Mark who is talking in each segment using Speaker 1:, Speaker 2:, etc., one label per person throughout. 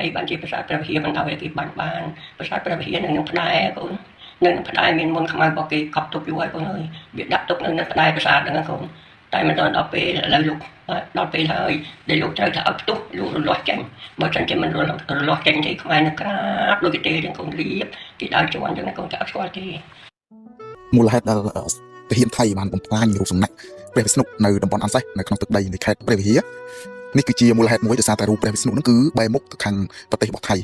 Speaker 1: អីបានជាប្រាសាទព្រះវិហារមិនដោយគេបាញ់បានប្រាសាទព្រះវិហារនៅនឹងផ្ដែរកូននៅនឹងផ្ដែរមានមុនខ្មៅរបស់គេកប់ទុកយូរហើយកូនអើយវាដាក់ទុកនៅនឹងផ្ដែរប្រាសាទហ្នឹងកូនតែមិនដល់ពេលឥឡូវលោកដល់ពេលហើយដែលលោកត្រូវថាឲ្យផ្ទុះលោករលាស់ចេញបើមិនជាមិនរលាស់ចេញទេខ្មែរនៅក្រាបលោកគេទេទាំងកូនរៀបគេដើរជន់ចឹងកូនតែអត់ស្គាល់ទេ
Speaker 2: មូលហេតុដែលទាហានថៃបានបំផ្លាញរូបសំណាកព្រះវិស្ណុនៅតំបន់អនសេសនៅក្នុងទឹកដីនៃខេត្តព្រះវិហារនេះគឺជាមូលហេតុមួយដោយសារតែរូបព្រះវិស្ណុហ្នឹងគឺបែរមុខទៅខាងប្រទេសរបស់ថៃ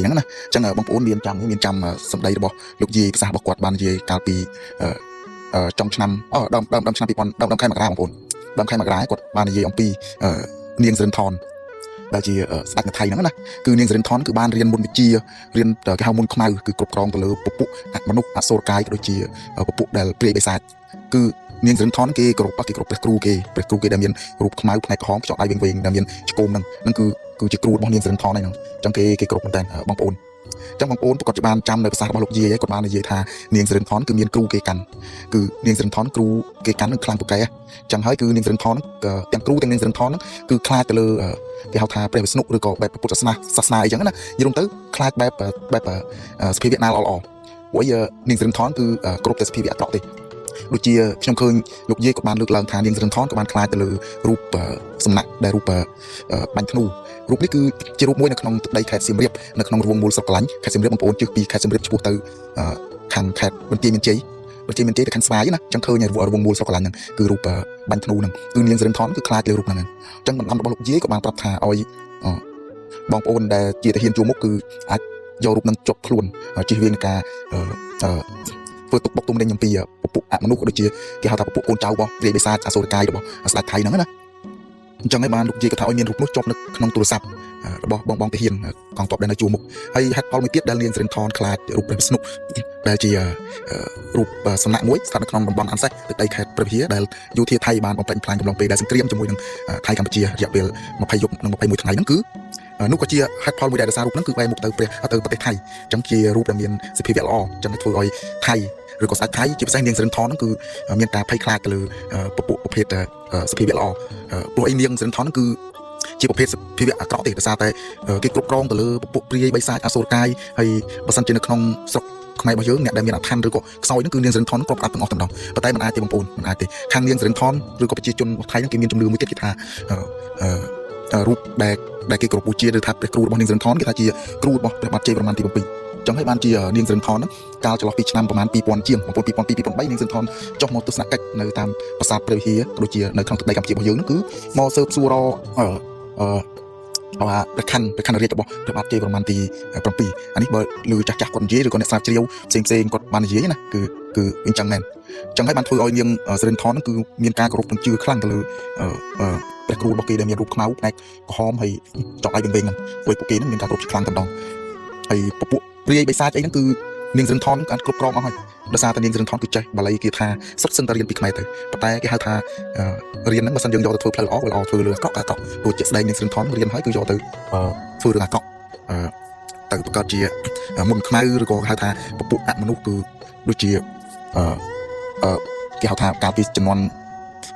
Speaker 2: ហ្នឹងណាអញ្ចឹងបងប្អូនមានចាំសម្ដីរបស់លោកយាយភាសារបស់គាត់បាននិយាយកាលពីចុងឆ្នាំដើមឆ្នាំ2000ដើមខែមករាបងប្អូនដើមខែមករាគាត់បាននិយាយអំពីនាងសិរិនថនដែលជាស្ដេចនៅថៃហ្នឹងណាគឺនាងសិរិនថនគឺបានរៀនមុនវិជ្ជារៀនគេហៅមុនខ្មៅគឺគ្រប់គ្រងទៅលើពពួកមនុស្សអសូរកាយក៏ដូចជាពពួកដែលព្រាយបិសាចគឺនាងសិរិនថនគេគ្រប់ព្រះគ្រូគេដែលមានរូបខ្មៅផ្នែកក្រហមខ្ចក់ដៃវែងដែលមានឆ្កូមហ្នឹងគឺជាគ្រូរបស់នាងសិរិនថនហ្នឹងអញ្ចឹងគេគ្រប់មែនតើបងប្អូនអញ្ចឹងបងប្អូនប្រកាសជាបានចាំនៅភាសារបស់លោកយាយគាត់បាននិយាយថានាងសិរិនថនគឺមានគ្រូគេកាន់គឺនាងសិរិនថនគ្រូគេកាន់នឹងខ្លាំងពូកែអញ្ចឹងហើយគឺនាងសិរិនថនទាំងគ្រូទាំងនាងសិរិនថនហ្នឹងគឺខ្លាចទៅលើគេហៅថាព្រះវិស្ណុឬក៏បែបពុទ្ធសាសនាអីចឹងណាយល់ទៅខ្លាចបែបសភាវៈណាល្អព្រោះនាងសិរិនថនគឺគ្រប់តែសភាវៈអាក្រក់ទេដូចជាខ្ញុំឃើញលោកយាយក៏បានលើកឡើងថានាងសិរិនថនក៏បានខ្លាចទៅលើរូបសំណាក់ដែលរូបបាញ់ធ្នូរូបនេះគឺជារូបមួយនៅក្នុងទឹកដីខេត្តសៀមរាបនៅក្នុងរង្វង់មូលស្រុកកន្លាញ់ខេត្តសៀមរាបបងប្អូនជិះពីខេត្តសៀមរាបឆ្ពោះទៅខាងខេត្តបន្ទាយមានជ័យទៅខាងស្វាយណាអញ្ចឹងឃើញរង្វង់មូលស្រុកកន្លាញ់ហ្នឹងគឺរូបបាញ់ធ្នូហ្នឹងគឺនាងសិរិនថនគឺខ្លាចលើរូបហ្នឹងអញ្ចឹងបណ្ដាំរបស់លោកយាយក៏បានប្រាប់ថាឲ្យបងប្អូនដែលជាទាហានជួរមុខគឺអាចយករូបហ្នឹងជាប់ខ្លួនជិះវាងនៃការធ្វើទុកបុកទុំលេងអំពីពពួកអមនុស្សក៏ដូចជាគេហៅថាពពួកកូនចៅរបស់ព្រាយបិសាចអសូរកាយរបស់ស្ដេចថៃហ្នឹងណាអញ្ចឹងហើយបានលោកយាយក៏ថាឲ្យមានរូបនោះជាប់នៅក្នុងទូរស័ព្ទរបស់បងទាហានកងទ័ពដែលនៅជួរមុខហើយហេតុផលមួយទៀតដែលនាងសិរិនថនខ្លាចរូបព្រះវិស្ណុដែលជារូបសំណាក់មួយស្ថិតនៅក្នុងតំបន់អនសេសទឹកដីខេត្តព្រះវិហារដែលយោធាថៃបានបំផ្លិចបំផ្លាញកំឡុងពេលដែលសង្គ្រាមជាមួយនឹងថៃកម្ពុជារយៈពេល20យប់និង21ថ្ងៃហ្នឹងគឺនោះក៏ជាហេតុផលមួយដែលសាររូបហ្នឹងគឺបែរមុខទៅប្រទេសថៃអញ្ចឹងជារូបដែលមានសភាពល្អអញ្ចឹងធ្វើឲ្យថៃឬក៏ស្ដេចថៃជាពិសេសនាងសិរិនថនហ្នឹងគឺមានការភ័យខ្លាចទៅលើពពួកប្រភេទសភាវៈល្អព្រោះអីនាងសិរិនថនហ្នឹងគឺជាប្រភេទសភាវៈអាក្រក់ទេដោយសារតែគេគ្រប់គ្រងទៅលើពពួកព្រាយបិសាចអសូរកាយហើយបើសិនជានៅក្នុងស្រុកខ្មែររបស់យើងអ្នកដែលមានអធិនឬក៏ខ្សោយហ្នឹងគឺនាងសិរិនថនគ្រប់អត់ទាំងអស់ទាំងដងប៉ុន្តែមិនអាចទេបងប្អូនមិនអាចទេខាងនាងសិរិនថនឬក៏ប្រជាជនថៃហ្នឹងគេមានជំនឿមួយទៀតគេថារូបដែលគេគោរពបូជាឬថាព្រះគ្រូរបស់នាងសិរិនថនគេថាជាគ្រូរបស់ព្រះបាទជ័យវរ្ម័នទី7ចឹងហើយបានជានាងសិរិនថនហ្នឹងកាលចន្លោះពីឆ្នាំប្រហែល2000ជាង2002 2003នាងសិរិនថនចុះមកទស្សនកិច្ចនៅតាមប្រាសាទព្រះវិហារដូចជានៅក្នុងទឹកដីកម្ពុជារបស់យើងហ្នឹងគឺមកស៊ើបសួររកព្រះខ័នរាជរបស់ព្រះបាទជ័យវរ្ម័នទី7អានេះបើឮចាស់គាត់និយាយឬក៏អ្នកស្រាវជ្រាវផ្សេងគាត់បាននិយាយណាគឺអញ្ចឹងមែនអញ្ចឹងហើយបានធ្វើឲ្យនាងសិរិនថនហ្នឹងគឺមានការគោរពនិងជឿខ្លាំងទៅលើព្រះគ្រូរបស់គេដែលមានរូបខ្មៅផ្នែកក្រហមហើយចង់ឲ្យវិញហ្នឹងព្រោះពួកគេហ្នឹងមានការគោរពខ្លាំងតែម្ដងហើយពពួកព្រាយបិសាចអីហ្នឹងគឺនាងសិរិនថនអាចគ្រប់គ្រងអស់ហើយដោយសារតែនាងសិរិនថនគឺចេះបាលីគេថាសិតសិនតែរៀនពីខ្មែរទៅប៉ុន្តែគេហៅថារៀនហ្នឹងបើសិនយើងយកទៅធ្វើផ្លូវល្អធ្វើរឿងអាក្រក់ដូចជាស្ដែងនាងសិរិនថនរៀនហើយគឺយកទៅធ្វើរឿងអាក្រក់ទៅប្រកាសជាមុនខ្មៅឬក៏ហៅថាពពួកអមនុស្សគឺដូចជាគេហៅថាកាលពីចំនួន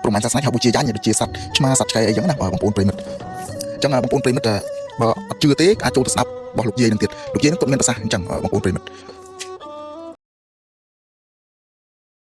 Speaker 2: ព្រហ្មញ្ញសាសនាហៅបូជាយ៉ាញ់ដូចជាសត្វឆ្មាសត្វឆ្កែអីចឹងណាបងប្អូនប្រិមិត្តអញ្ចឹងបងប្អូនប្រិមិត្តបើអត់ជឿទេអាចចូលទៅស្ដាប់របស់លោកយាយនឹងទៀតលោកយាយនឹងគាត់មានប្រសាសន៍អញ្ចឹងបងប្អូនប្រិមិត្ត